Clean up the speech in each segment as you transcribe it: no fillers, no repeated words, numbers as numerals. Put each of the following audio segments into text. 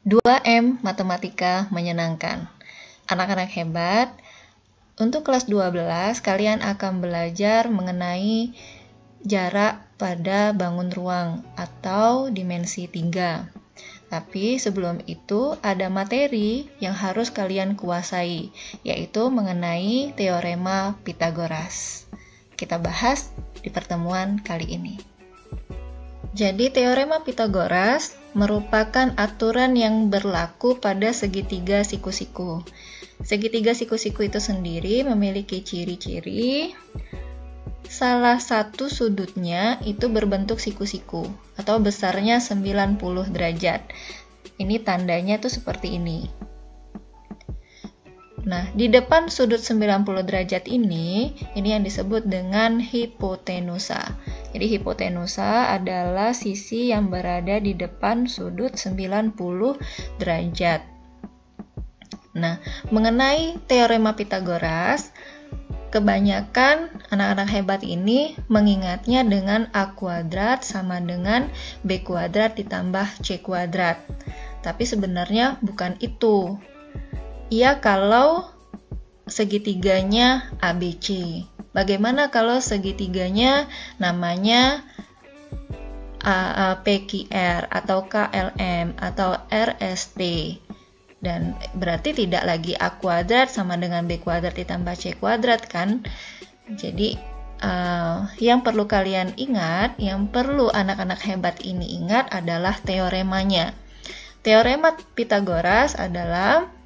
2M Matematika Menyenangkan. Anak-anak hebat, untuk kelas 12 kalian akan belajar mengenai jarak pada bangun ruang atau dimensi 3. Tapi sebelum itu ada materi yang harus kalian kuasai, yaitu mengenai teorema Pythagoras. Kita bahas di pertemuan kali ini. Jadi teorema Pythagoras merupakan aturan yang berlaku pada segitiga siku-siku. Segitiga siku-siku itu sendiri memiliki ciri-ciri. Salah satu sudutnya itu berbentuk siku-siku atau besarnya 90 derajat. Ini tandanya tuh seperti ini. Nah, di depan sudut 90 derajat ini yang disebut dengan hipotenusa. Jadi hipotenusa adalah sisi yang berada di depan sudut 90 derajat. Nah, mengenai teorema Pythagoras, kebanyakan anak-anak hebat ini mengingatnya dengan A kuadrat sama dengan B kuadrat ditambah C kuadrat. Tapi sebenarnya bukan itu. Ia kalau segitiganya ABC. Bagaimana kalau segitiganya namanya PQR atau KLM atau RST? Dan berarti tidak lagi A kuadrat sama dengan B kuadrat ditambah C kuadrat kan? Jadi yang perlu kalian ingat, yang perlu anak-anak hebat ini ingat adalah teoremanya. Teorema Pythagoras adalah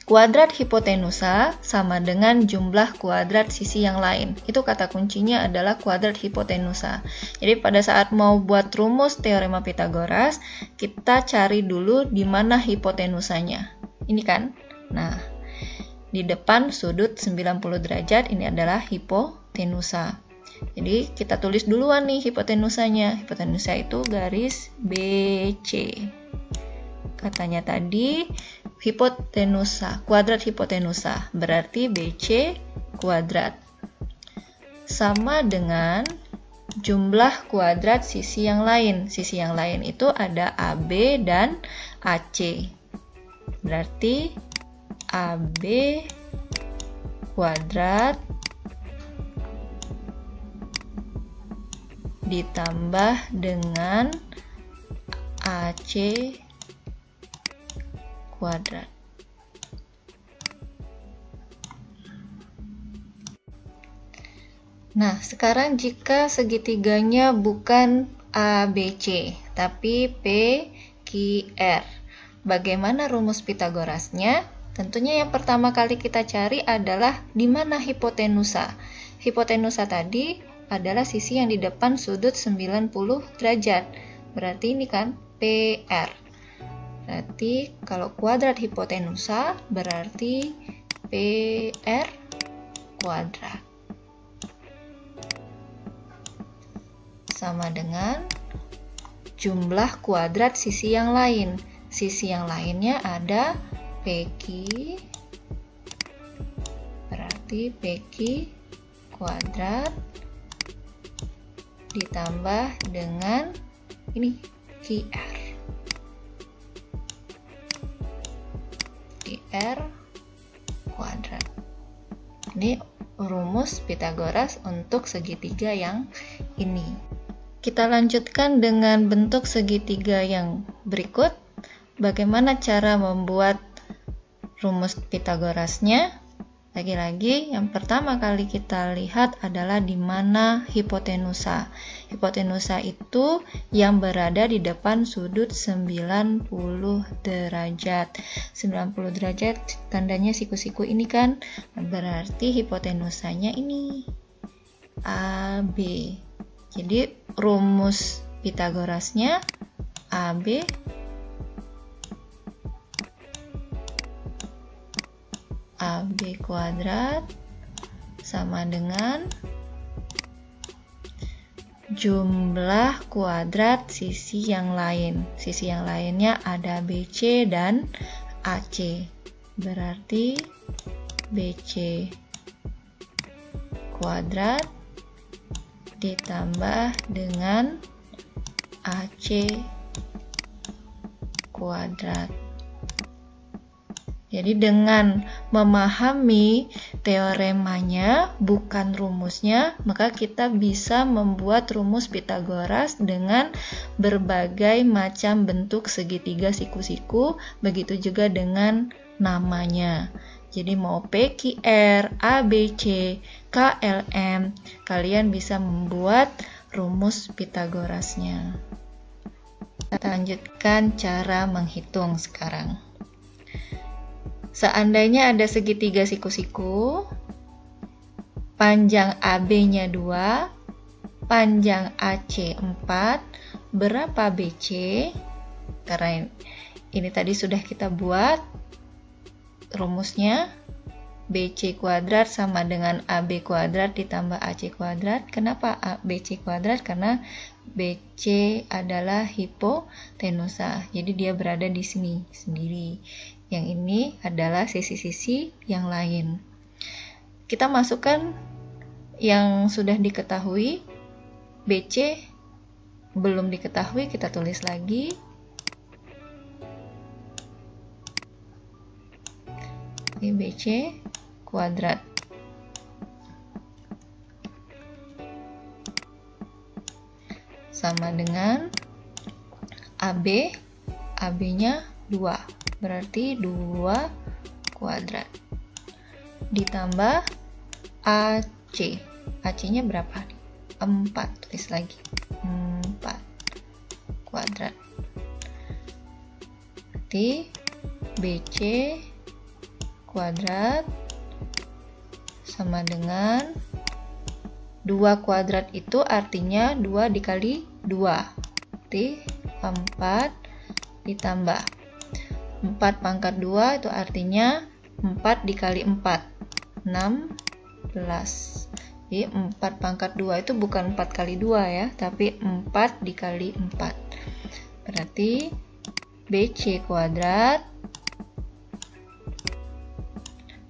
kuadrat hipotenusa sama dengan jumlah kuadrat sisi yang lain. Itu kata kuncinya adalah kuadrat hipotenusa. Jadi pada saat mau buat rumus teorema Pythagoras, kita cari dulu di mana hipotenusanya. Ini kan? Nah, di depan sudut 90 derajat ini adalah hipotenusa. Jadi kita tulis duluan nih hipotenusanya. Hipotenusa itu garis BC. Katanya tadi hipotenusa, kuadrat hipotenusa, berarti BC kuadrat. Sama dengan jumlah kuadrat sisi yang lain. Sisi yang lain itu ada AB dan AC. Berarti AB kuadrat ditambah dengan AC kuadrat. Nah, sekarang jika segitiganya bukan ABC, tapi PQR, bagaimana rumus Pythagorasnya? Tentunya yang pertama kali kita cari adalah di mana hipotenusa. Hipotenusa tadi adalah sisi yang di depan sudut 90 derajat. Berarti ini kan PR. Berarti kalau kuadrat hipotenusa berarti PR kuadrat sama dengan jumlah kuadrat sisi yang lain. Sisi yang lainnya ada PQ, berarti PQ kuadrat ditambah dengan ini QR. R kuadrat. Ini rumus Pythagoras untuk segitiga yang ini. Kita lanjutkan dengan bentuk segitiga yang berikut. Bagaimana cara membuat rumus Pythagorasnya? Lagi-lagi yang pertama kali kita lihat adalah di mana hipotenusa. Hipotenusa itu yang berada di depan sudut 90 derajat. 90 derajat tandanya siku-siku ini kan. Berarti hipotenusanya ini AB. Jadi rumus Pythagorasnya AB kuadrat sama dengan jumlah kuadrat sisi yang lain. Sisi yang lainnya ada BC dan AC. Berarti BC kuadrat ditambah dengan AC kuadrat. Jadi dengan memahami teoremanya, bukan rumusnya, maka kita bisa membuat rumus Pythagoras dengan berbagai macam bentuk segitiga siku-siku, begitu juga dengan namanya. Jadi mau PQR, ABC, KLM, kalian bisa membuat rumus Pythagorasnya. Kita lanjutkan cara menghitung sekarang. Seandainya ada segitiga siku-siku, panjang AB-nya 2, panjang AC 4, berapa BC? Karena ini tadi sudah kita buat rumusnya, BC kuadrat sama dengan AB kuadrat ditambah AC kuadrat. Kenapa BC kuadrat? Karena BC adalah hipotenusa, jadi dia berada di sini sendiri. Yang ini adalah sisi-sisi yang lain. Kita masukkan yang sudah diketahui. BC belum diketahui, kita tulis lagi. BC kuadrat sama dengan AB, AB-nya 2. Berarti 2 kuadrat. Ditambah AC. AC-nya berapa? 4. Tulis lagi. 4 kuadrat. Berarti BC kuadrat sama dengan 2 kuadrat itu artinya 2 dikali 2. Berarti 4 ditambah 4 pangkat 2 itu artinya 4 dikali 4, 16. Jadi 4 pangkat 2 itu bukan 4 kali 2 ya, tapi 4 dikali 4. Berarti BC kuadrat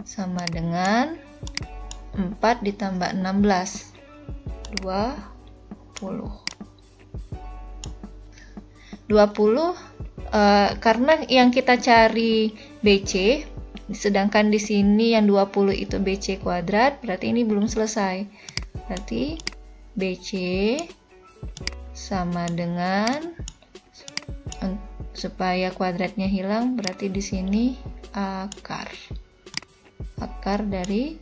sama dengan 4 ditambah 16, 20. 20 karena yang kita cari BC, sedangkan di sini yang 20 itu BC kuadrat, berarti ini belum selesai. Berarti BC sama dengan, supaya kuadratnya hilang, berarti di sini akar dari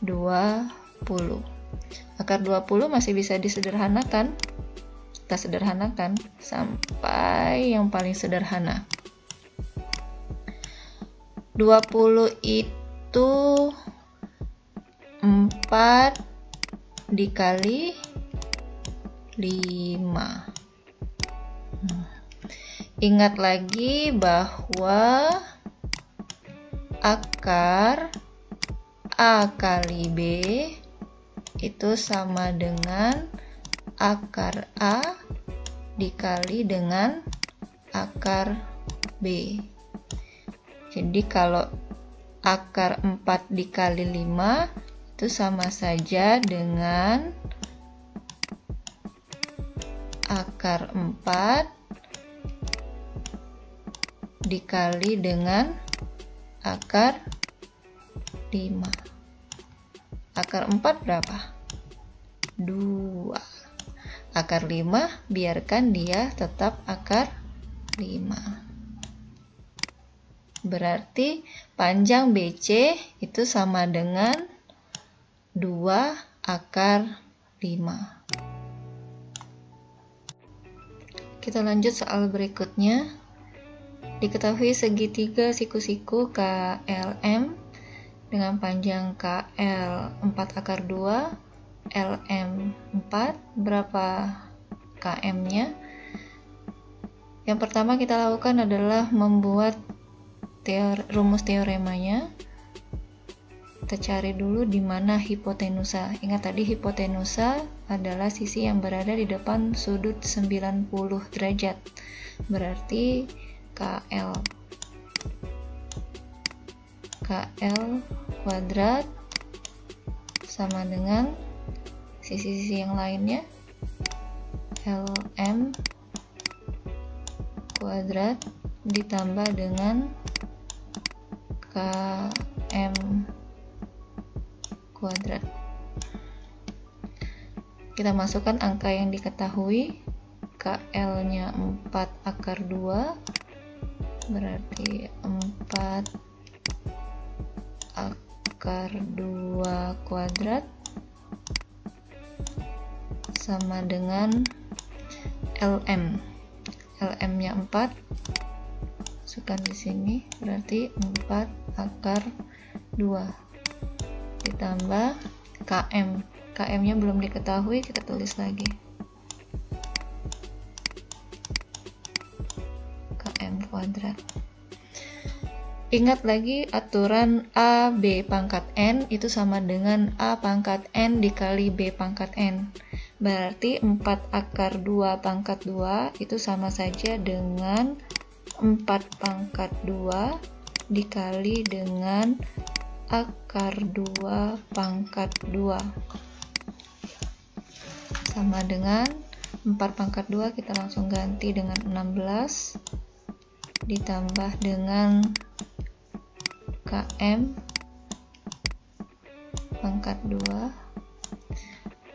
20. Akar 20 masih bisa disederhanakan. Kita sederhanakan sampai yang paling sederhana. 20 itu 4 dikali 5. Ingat lagi bahwa akar A kali B itu sama dengan akar A dikali dengan akar B. Jadi kalau akar 4 dikali 5 itu sama saja dengan akar 4 dikali dengan akar 5. Akar 4 berapa? 2. Akar 5, biarkan dia tetap akar 5. Berarti panjang BC itu sama dengan 2 akar 5. Kita lanjut soal berikutnya. Diketahui segitiga siku-siku KLM dengan panjang KL 4 akar 2, LM 4, berapa KM-nya? Yang pertama kita lakukan adalah membuat rumus teoremanya. Kita cari dulu di mana hipotenusa. Ingat tadi hipotenusa adalah sisi yang berada di depan sudut 90 derajat. Berarti KL kuadrat sama dengan sisi-sisi yang lainnya LM kuadrat ditambah dengan KM kuadrat. Kita masukkan angka yang diketahui. KL-nya 4 akar 2, berarti 4 akar 2 kuadrat sama dengan LM. LM-nya 4, masukkan di sini, berarti 4 akar 2 ditambah KM. KM-nya belum diketahui, kita tulis lagi. KM kuadrat. Ingat lagi aturan A B pangkat N itu sama dengan A pangkat N dikali B pangkat N. Berarti 4 akar 2 pangkat 2 itu sama saja dengan 4 pangkat 2 dikali dengan akar 2 pangkat 2. Sama dengan 4 pangkat 2, kita langsung ganti dengan 16 ditambah dengan KM pangkat 2,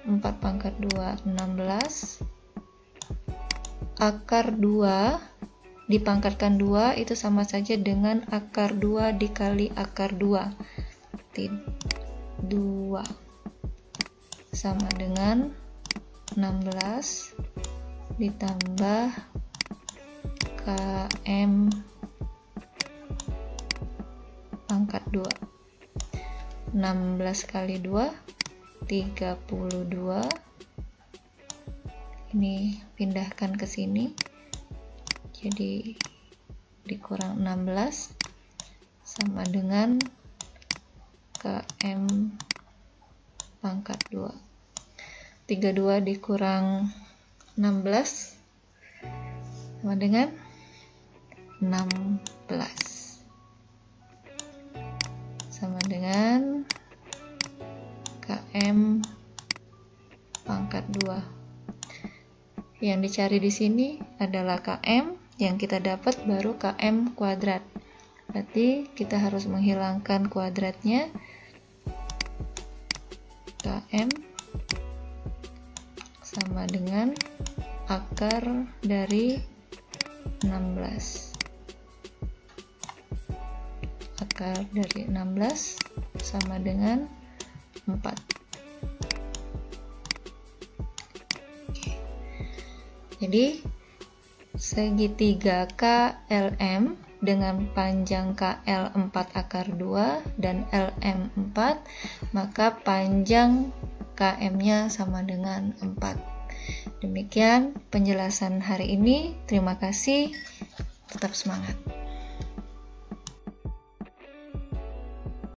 4 pangkat 2 16, akar 2 dipangkatkan 2 itu sama saja dengan akar 2 dikali akar 2, 2 sama dengan 16 ditambah KM pangkat 2. 16 kali 2 32. Ini pindahkan ke sini, jadi dikurang 16 sama dengan KM pangkat 2. 32 dikurang 16 sama dengan 16, sama dengan KM pangkat 2. Yang dicari di sini adalah KM, yang kita dapat baru KM kuadrat. Berarti kita harus menghilangkan kuadratnya. KM sama dengan akar dari 16. Akar dari 16 sama dengan 4. Oke. Jadi segitiga KLM dengan panjang KL 4 akar 2 dan LM 4, maka panjang KM-nya sama dengan 4. Demikian penjelasan hari ini. Terima kasih. Tetap semangat.